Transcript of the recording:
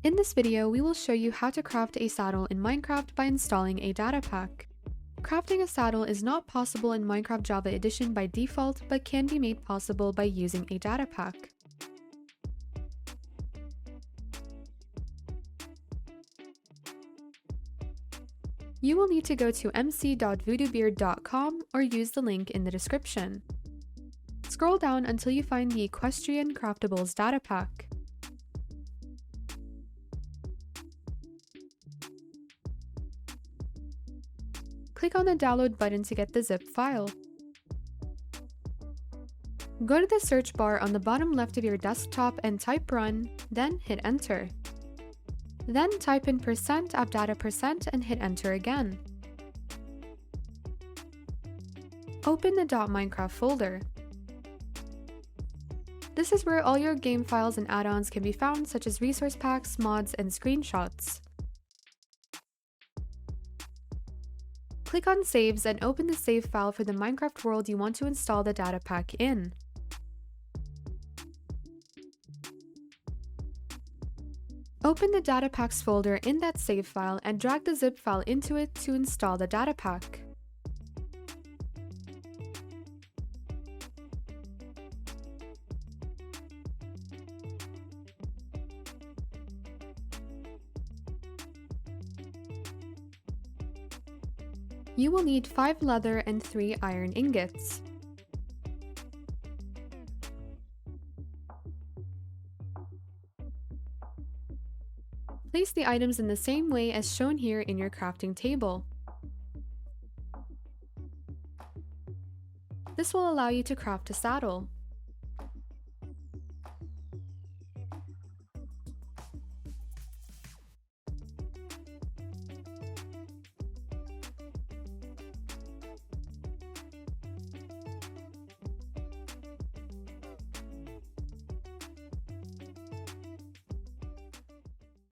In this video, we will show you how to craft a saddle in Minecraft by installing a data pack. Crafting a saddle is not possible in Minecraft Java Edition by default, but can be made possible by using a data pack. You will need to go to mc.voodoobeard.com or use the link in the description. Scroll down until you find the Equestrian Craftables data pack. Click on the download button to get the zip file. Go to the search bar on the bottom left of your desktop and type run, then hit enter. Then type in %appdata% and hit enter again. Open the .minecraft folder. This is where all your game files and add-ons can be found, such as resource packs, mods, and screenshots. Click on Saves and open the save file for the Minecraft world you want to install the data pack in. Open the data packs folder in that save file and drag the zip file into it to install the data pack. You will need 5 leather and 3 iron ingots. Place the items in the same way as shown here in your crafting table. This will allow you to craft a saddle.